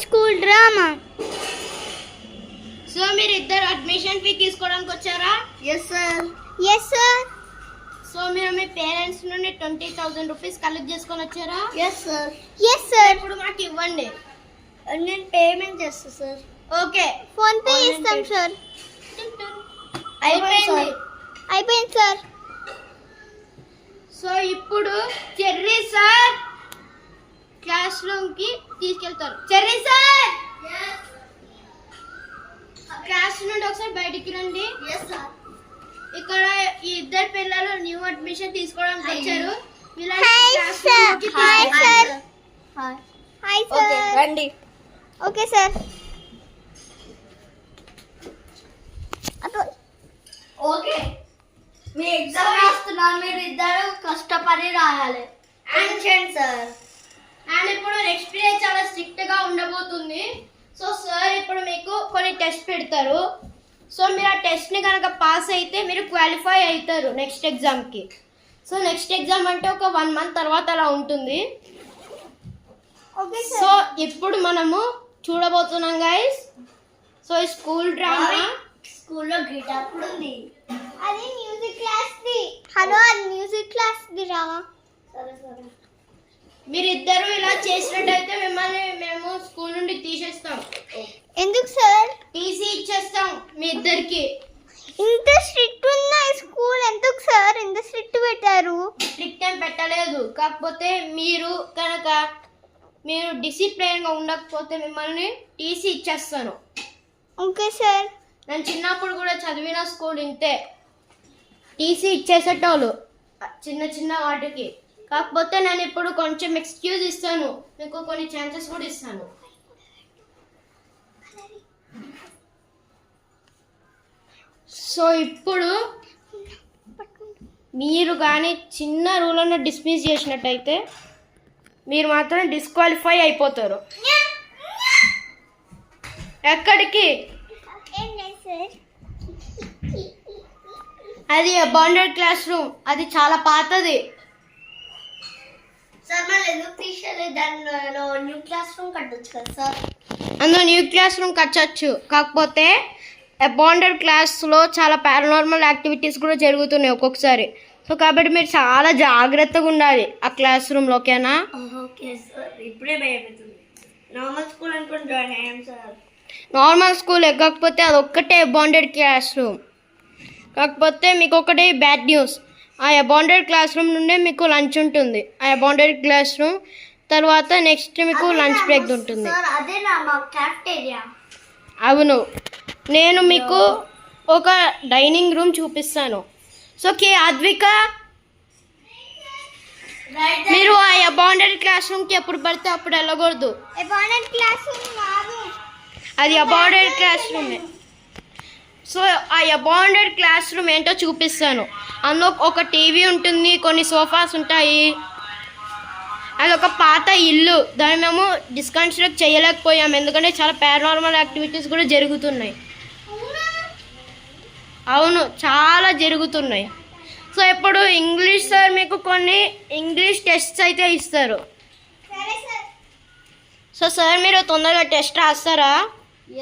School drama. So మీరు ఇద్దరు admission fee తీసుకోవడానికి వచ్చారా? Yes sir. Yes sir. So మీరు మీ పేరెంట్స్ నుండి 20,000 రూపీస్ కలెక్ట్ చేసుకొని వచ్చారా? Yes sir. Yes sir. ఇప్పుడు మాకు ఇవ్వండి, నేను పేమెంట్ చేస్తా సార్. ఓకే, ఫోన్ పే ఇస్తాం సార్. అయిపోయింది సార్. సో ఇప్పుడు చెర్రీ సార్ క్లాస్ రూమ్ కి తీసుకెళ్తారు. చెర్రీ సార్ క్లాస్ నుండి ఒకసారి బయటికి రండి. ఇక్కడ ఈ ఇద్దరు పిల్లలు న్యూ అడ్మిషన్ తీసుకోవడానికి వచ్చారు. రండి. Okay sir. ఓకే, మీ ఎగ్జామ్ రాస్తున్నారు, మీరు ఇద్దరు కష్టపడి రాయాలి. సార్. అండ్ ఇప్పుడు నెక్స్ట్ డే చాలా స్ట్రిక్ట్ గా ఉండబోతుంది. సో సార్ ఇప్పుడు మీకు కొన్ని టెస్ట్ పెడతారు. సో మీరు ఆ టెస్ట్ ని కనుక పాస్ అయితే మీరు క్వాలిఫై అవుతారు నెక్స్ట్ ఎగ్జామ్ కి. సో నెక్స్ట్ ఎగ్జామ్ అంటే ఒక 1 month తర్వాత అలా ఉంటుంది. సో ఇప్పుడు మనము చూడబోతున్నాం గైస్. సో ఈ స్కూల్ డ్రామా స్కూల్లో గిటార్ కూడా ఉంది. అది మ్యూజిక్ క్లాస్ ది. హలో, అది మ్యూజిక్ క్లాస్ ది రావా. సరే సరే. మీరిద్దరు ఇలా చేసినట్టయితే మిమ్మల్ని మేము స్కూల్ నుండి తీసేస్తాం. ఎందుకు సార్? టీసీ ఇచ్చేస్తాం మీ ఇద్దరికి. ఇంత స్ట్రిక్ట్ ఉన్న స్కూల్ ఎందుకు సార్ ఇంత స్ట్రిక్ట్ పెట్టారు? స్ట్రిక్ట్ ఏం పెట్టలేదు, కాకపోతే మీరు కనుక మీరు డిసిప్లైన్ గా ఉండకపోతే మిమ్మల్ని టీసీ ఇచ్చేస్తాను. Okay sir. నేను చిన్నప్పుడు కూడా చదివిన స్కూల్ ఇంతే, టీసీ ఇచ్చేసేటోళ్ళు చిన్న చిన్న వాటికి. కాకపోతే నేను ఇప్పుడు కొంచెం ఎక్స్క్యూజ్ ఇస్తాను, మీకు కొన్ని ఛాన్సెస్ కూడా ఇస్తాను. సో ఇప్పుడు మీరు కానీ చిన్న రూల్ అన్న డిస్మిస్ చేసినట్టయితే మీరు మాత్రం డిస్క్వాలిఫై అయిపోతారు. ఎక్కడికి? అది అబాండెడ్ క్లాస్ రూమ్, అది చాలా పాతది. సార్ మళ్ళీ ఎందుకు తీసేయలేదు? దానిలో న్యూ క్లాస్ రూమ్ కట్టొచ్చు కదా సార్. అందులో న్యూ క్లాస్ రూమ్ కట్టచ్చు, కాకపోతే అబాండెడ్ క్లాస్లో చాలా పారానార్మల్ యాక్టివిటీస్ కూడా జరుగుతున్నాయి ఒక్కొక్కసారి. సో కాబట్టి మీరు చాలా జాగ్రత్తగా ఉండాలి ఆ క్లాస్ రూమ్లో, ఓకేనా? Okay sir. ఇప్పుడే భయపడుతుంది. నార్మల్ స్కూల్ అనుకుని జాయిన్ అయ్యాం సార్. నార్మల్ స్కూల్ కాకపోతే అది ఒక్కటే అబాండెడ్ క్లాస్ రూమ్. కాకపోతే మీకు ఒకటే బ్యాడ్ న్యూస్, ఆ అబాండెడ్ క్లాస్ రూమ్ నుండే మీకు లంచ్ ఉంటుంది. ఆ అబాండెడ్ క్లాస్ రూమ్ తర్వాత నెక్స్ట్ మీకు లంచ్ బ్రేక్ ఉంటుంది. అవును, నేను మీకు ఒక డైనింగ్ రూమ్ చూపిస్తాను. సో కే అద్విక, మీరు ఆ అబాండెడ్ క్లాస్ రూమ్కి ఎప్పుడు పడితే అప్పుడు వెళ్ళకూడదు. అది అబాండెడ్ క్లాస్ రూమే. సో ఆ అబాండెడ్ క్లాస్ రూమ్ ఏంటో చూపిస్తాను. అందులో ఒక టీవీ ఉంటుంది, కొన్ని సోఫాస్ ఉంటాయి. అది ఒక పాత ఇల్లు, దాన్ని మేము డిస్కన్స్ట్రక్ట్ చేయలేకపోయాము ఎందుకంటే చాలా పారానార్మల్ యాక్టివిటీస్ కూడా జరుగుతున్నాయి. అవును, చాలా జరుగుతున్నాయి. సో ఇప్పుడు ఇంగ్లీష్ సార్ మీకు కొన్ని ఇంగ్లీష్ టెస్ట్స్ అయితే ఇస్తారు. సో సార్ మీరు తొందరగా టెస్ట్ రాస్తారా?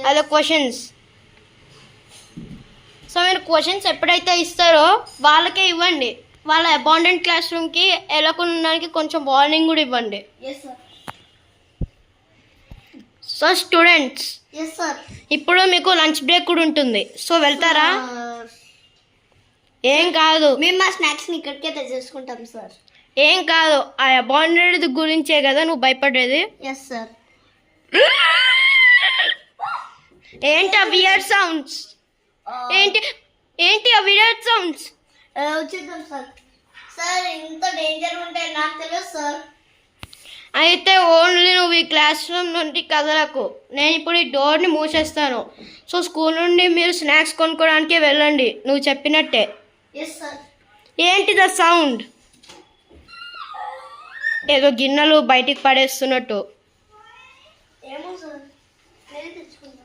అదే క్వశ్చన్స్. సో మీరు క్వశ్చన్స్ ఎప్పుడైతే ఇస్తారో వాళ్ళకే ఇవ్వండి. వాళ్ళ అబాండెడ్ క్లాస్ రూమ్కి వెళ్ళకుండా కొంచెం వార్నింగ్ కూడా ఇవ్వండి. సో స్టూడెంట్స్, ఇప్పుడు మీకు లంచ్ బ్రేక్ కూడా ఉంటుంది. సో వెళ్తారా? ఏం కాదు, మేము మా స్నాక్స్ని ఇక్కడికే తెచ్చేసుకుంటాం సార్. ఏం కాదు, ఆ అబాండెడ్ గురించే కదా నువ్వు భయపడేది. Yes sir. ఏంటి ఆ వియర్డ్ సౌండ్స్? ఏంటి ఆ వియర్డ్ సౌండ్స్? వచ్చేద్దాం సార్. సార్ ఇంత డేంజర్ ఉంటే నాకు తెలియదు సార్. అయితే ఓన్లీ నువ్వు ఈ క్లాస్ రూమ్ నుండి కదలకు. నేను ఇప్పుడు ఈ డోర్ని మూసేస్తాను. సో స్కూల్ నుండి మీరు స్నాక్స్ కొనుక్కోవడానికి వెళ్ళండి, నువ్వు చెప్పినట్టే. ఏంటిది ఆ సౌండ్? ఏదో గిన్నెలు బయటికి పడేస్తున్నట్టు. ఏమో సార్, నేను తెచ్చుకుంటా.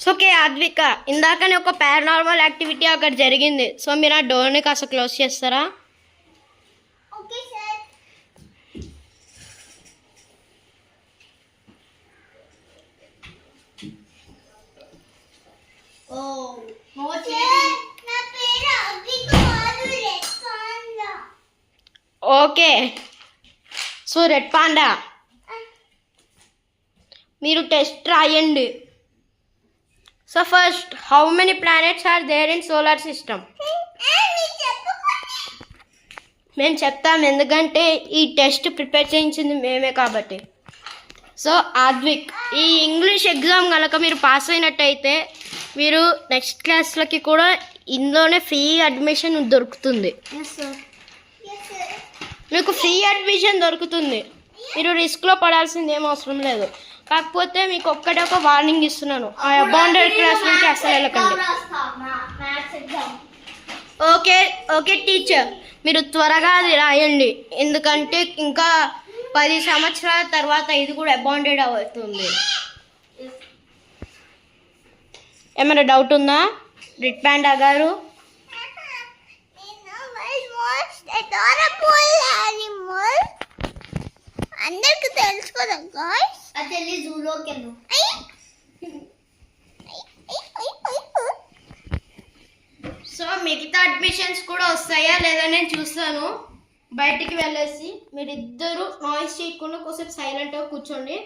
సో ఓకే అద్విక, ఇందాకనే ఒక పారానార్మల్ యాక్టివిటీ అక్కడ జరిగింది. సో మీరు ఆ డోర్ని కాస్త క్లోజ్ చేస్తారా? Okay sir. ఓ నా పేరు అద్విక కాదు, red panda. Okay, so red panda మీరు టెస్ట్ రాయండి. So first, how many planets are there in solar system? మేము చెప్తాం, ఎందుకంటే ఈ టెస్ట్ ప్రిపేర్ చేయించింది మేమే కాబట్టి. సో ఆద్విక్, ఈ ఇంగ్లీష్ ఎగ్జామ్ కనుక మీరు పాస్ అయినట్టయితే మీరు నెక్స్ట్ క్లాస్లకి కూడా ఇందులోనే ఫ్రీ అడ్మిషన్ దొరుకుతుంది. మీకు ఫ్రీ అడ్మిషన్ దొరుకుతుంది, మీరు రిస్క్లో పడాల్సింది ఏం అవసరం లేదు. కాకపోతే మీకు ఒక్కటే ఒక వార్నింగ్ ఇస్తున్నాను, ఆ అబాండెడ్ క్లాస్ నుంచి అసలు వెళ్ళకండి. ఓకే ఓకే టీచర్, మీరు త్వరగా అది రాయండి, ఎందుకంటే ఇంకా 10 సంవత్సరాల తర్వాత ఇది కూడా అబాండెడ్ అవుతుంది. ఏమైనా డౌట్ ఉందా రెడ్ పాండా గారు? అందరికి తెలుసు కదా గాయ్స్. అది వెళ్ళి జూలోకి వెళ్ళు. సో మిగతా అడ్మిషన్స్ కూడా వస్తాయా లేదా నేను చూస్తాను. బయటికి వెళ్ళేసి మీరిద్దరు నాయిస్ చేయకుండా కొంచెం సైలెంట్గా కూర్చోండి.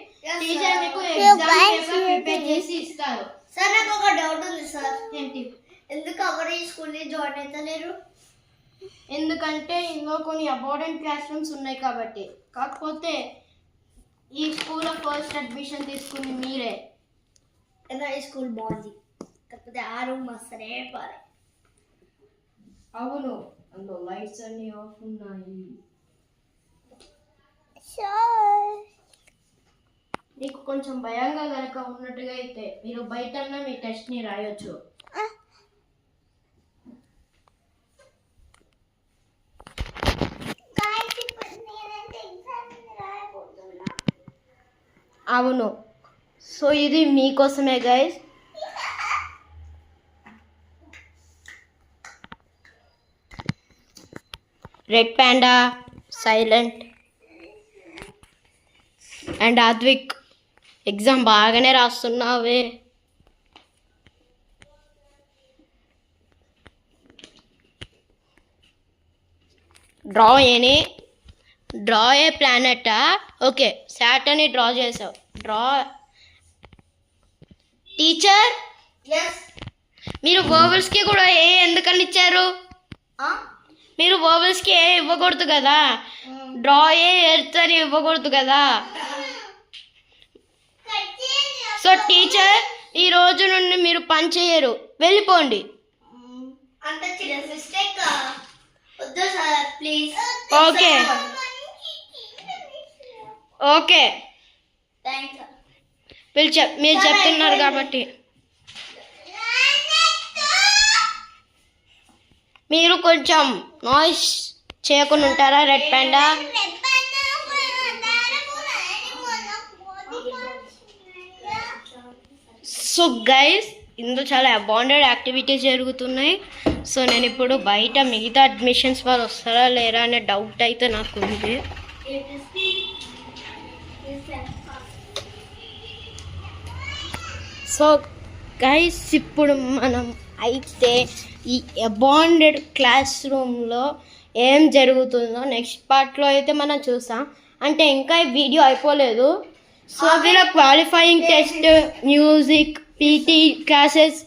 టీచర్ మీకు ఎగ్జామ్ పేపర్ ప్రిపేర్ చేసి ఇస్తారు. సార్ నాకు ఒక డౌట్ ఉంది సార్. ఏంటి? ఎందుకు ఎవరు ఈ స్కూల్ని జాయిన్ అవుతలేరు? ఎందుకంటే ఇందులో కొన్ని అబార్డెంట్ క్లాస్ రూమ్స్ ఉన్నాయి కాబట్టి. కాకపోతే ఈ స్కూల్లో ఫస్ట్ అడ్మిషన్ తీసుకుంది మీరే. ఏదో ఈ స్కూల్ బాగుంది, కాకపోతే ఆ రూమ్ వస్తేనే పారే. అవును, అందులో లైట్స్ అన్ని ఆఫ్ ఉన్నాయి. మీకు కొంచెం భయంగా కనుక ఉన్నట్టుగా అయితే మీరు బయటన్నా మీ టెస్ట్ని రాయొచ్చు. అవును, సో ఇది మీకోసమే guys. Red panda silent and Advik, exam బాగానే రాస్తున్నావే. డ్రా ఏ ప్లానెటా? ఓకే, సాటర్న్ డ్రా చేసావు. టీచర్, మీరు వోవెల్స్కి కూడా ఏ ఎందుకని ఇచ్చారు? మీరు వోవెల్స్కి ఏ ఇవ్వకూడదు కదా, డ్రా ఏ ఎర్త్ అని ఇవ్వకూడదు కదా. సో టీచర్, ఈ రోజు నుండి మీరు పని చేయరు, వెళ్ళిపోండి. అంటే చిన్న మిస్టేక్, వద్దు sir please. Okay okay, thanks. మీరు చెప్తున్నారు కాబట్టి మీరు కొంచెం నాయిస్ చేయకుండా ఉంటారా రెడ్ పాండా? సో గైస్, ఇందులో చాలా అబాండెడ్ యాక్టివిటీస్ జరుగుతున్నాయి. సో నేను ఇప్పుడు బయట మిగతా అడ్మిషన్స్ వాళ్ళు వస్తారా లేరా అనే డౌట్ అయితే నాకు ఉంది. సో గైస్, ఇప్పుడు మనం అయితే ఈ అబాండెడ్ క్లాస్ రూమ్లో ఏం జరుగుతుందో నెక్స్ట్ పార్ట్లో అయితే మనం చూస్తాం. అంటే ఇంకా ఈ వీడియో అయిపోలేదు. సో వీళ్ళ qualifying test, music, PT classes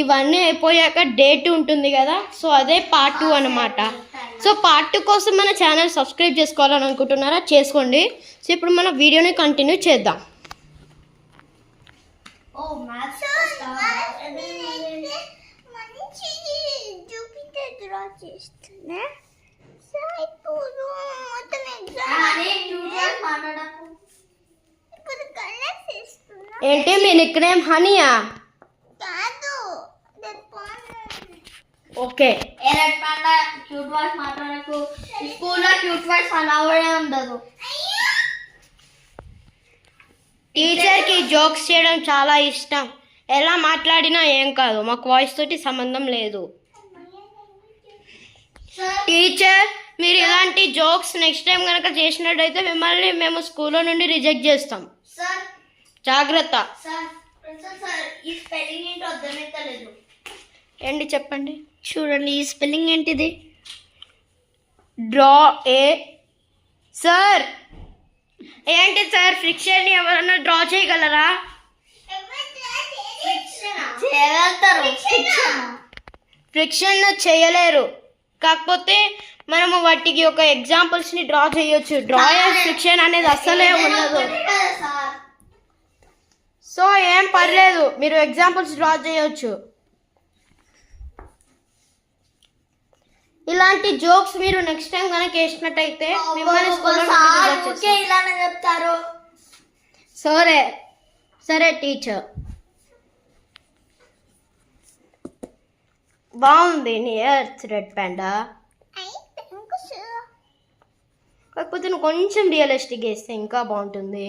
ఇవన్నీ అయిపోయాక డే 2 ఉంటుంది కదా. సో అదే పార్ట్ 2 అనమాట. సో పార్ట్ 2 కోసం మన ఛానల్ సబ్స్క్రైబ్ చేసుకోవాలని అనుకుంటున్నారా? చేసుకోండి. సో ఇప్పుడు మన వీడియోని కంటిన్యూ చేద్దాం. ఏంటి మీ నిక్నేమ్ హనీయా? Okay, red panda cute words మాట్లాడకు. స్కూల్లో క్యూట్ వర్డ్స్ అలవాడే ఉండదు. టీచర్కి జోక్స్ చేయడం చాలా ఇష్టం, ఎలా మాట్లాడినా ఏం కాదు, మాకు వాయిస్ తోటి సంబంధం లేదు. టీచర్, మీరు ఇలాంటి జోక్స్ నెక్స్ట్ టైం కనుక చేసినట్టయితే మిమ్మల్ని మేము స్కూల్లో నుండి రిజెక్ట్ చేస్తాం. జాగ్రత్త. ఏంటి చెప్పండి. చూడండి, ఈ స్పెల్లింగ్ ఏంటిది? డ్రా ఏ. సార్ ఏంటి సార్, ఫ్రిక్షన్ ఎవరన్నా డ్రా చేయగలరా? ఫ్రిక్షన్ చేయలేరు, కాకపోతే మనము వాటికి ఒక ఎగ్జాంపుల్స్ని డ్రా చేయొచ్చు. డ్రా ఫ్రిక్షన్ అనేది అస్సలే ఉండదు. సో ఏం పర్లేదు, మీరు ఎగ్జాంపుల్స్ డ్రా చేయొచ్చు. ఇలాంటి జోక్స్ మీరు నెక్స్ట్ టైం కనుక వేసినట్టయితే మిమ్మల్ని ఇలానే చెప్తారు. సరే సరే టీచర్. బాగుంది నీ ఎర్త్ రెడ్ ప్యాండా, కాకపోతే నువ్వు కొంచెం రియలిస్టిక్ వేస్తే ఇంకా బాగుంటుంది.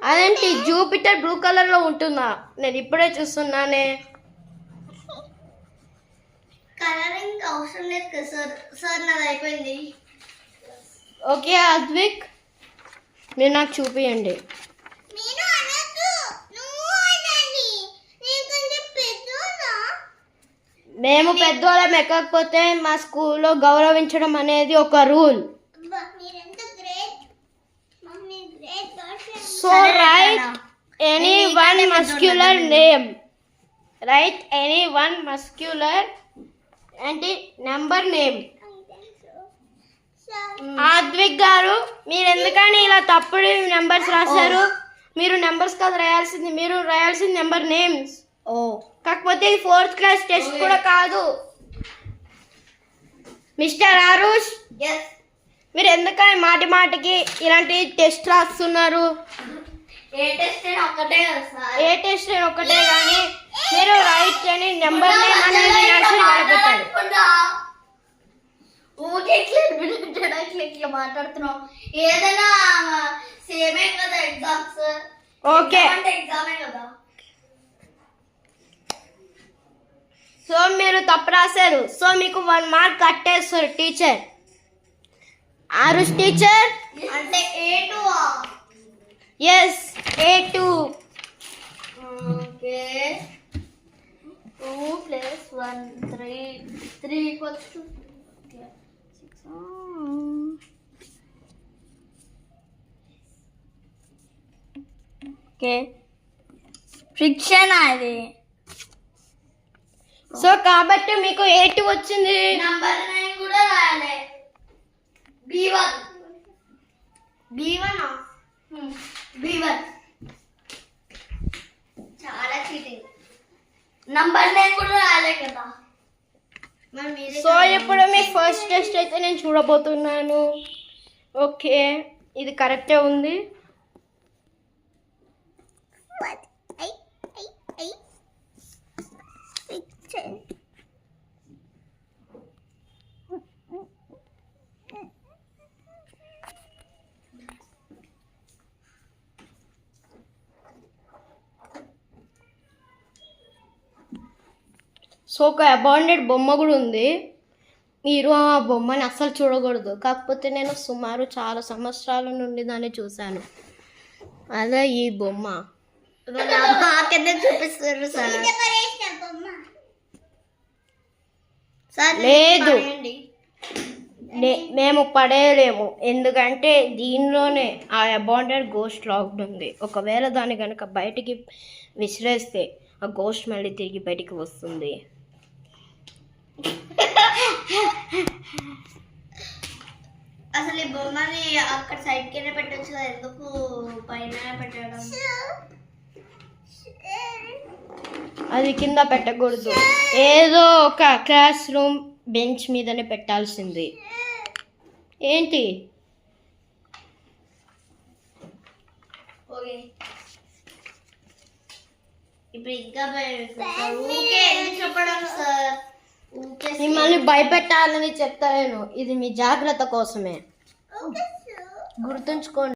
అదేంటి జూపిటర్ బ్లూ కలర్లో ఉంటుందా? నేను ఇప్పుడే చూస్తున్నానే. కలరింగ్ అవసరం లేదు కదా సార్. సార్ నాది అయిపోయింది. ఓకే అద్విక్, మీరు నాకు చూపియండి. మేము పెద్దోళ్ళం ఎక్కకపోతే మా స్కూల్లో గౌరవించడం అనేది ఒక rule. So right any one muscular name. Right any one muscular అంటే నెంబర్ నేమ్. ఆద్విక్ గారు, మీరు ఎందుకని ఇలా తప్పుడు నెంబర్స్ రాశారు? మీరు నెంబర్స్ కాదు రాయాల్సింది, మీరు రాయాల్సింది నెంబర్ నేమ్స్. కాకపోతే ఇది 4th క్లాస్ టెస్ట్ కూడా కాదు. మిస్టర్ ఆరుష్, మీరు ఎందుకని మాటి మాటికి ఇలాంటి టెస్ట్ రాస్తున్నారు? ఏ టెస్ట్ ఒకటే కదా సార్. ఏ టెస్ట్ ఒకటే కానీ మీరు రైట్ అని నెంబర్ నేమ్ అనేది పెట్టాలి. ఇట్లా మాట్లాడుతున్నాం. ఏదైనా సేమే కదా ఎగ్జామ్స్. ఓకే, ఎగ్జామే కదా. సో మీరు తప్పు రాశారు. సో మీకు 1 మార్క్ కట్టేస్తారు టీచర్. ఆరుష్ టీచర్ అంటే A2. Yes A2. Okay, 2 + 1 3 = 2. Okay, friction అది. సో కాబట్టి మీకు A2 వచ్చింది. నంబర్ 9 కూడా రాయాలి. B1. B1 చాలా చీటింగ్. నంబర్ 9 కూడా రాయాలి కదా. సో ఇప్పుడు మీ ఫస్ట్ టెస్ట్ అయితే నేను చూడబోతున్నాను. ఓకే, ఇది కరెక్టే ఉంది. సో ఒక అబాండెడ్ బొమ్మ కూడా ఉంది. మీరు ఆ బొమ్మని అస్సలు చూడకూడదు, కాకపోతే నేను సుమారు చాలా సంవత్సరాల నుండి దాన్ని చూశాను. అదే ఈ బొమ్మ. చూపిస్తారు సార్. లేదు, మేము పడేయలేము, ఎందుకంటే దీనిలోనే ఆ అబాండెడ్ గోస్ట్ లాక్డ్ ఉంది. ఒకవేళ దాన్ని కనుక బయటికి విసిరేస్తే ఆ గోస్ట్ మళ్ళీ తిరిగి బయటికి వస్తుంది. అసలు ఈ బొమ్మని అక్కడ సైడ్ కింద పెట్టచ్చు కదా, ఎందుకు పైన పెట్టడం? అది కింద పెట్టకూడదు, ఏదో ఒక క్లాస్ రూమ్ బెంచ్ మీదనే పెట్టాల్సింది. ఏంటి? ఓకే, ఇప్పుడు ఇంకా చెప్పడం సార్. మిమ్మల్ని భయపెట్టాలని చెప్తాను, ఇది మీ జాగ్రత్త కోసమే, గుర్తుంచుకోండి.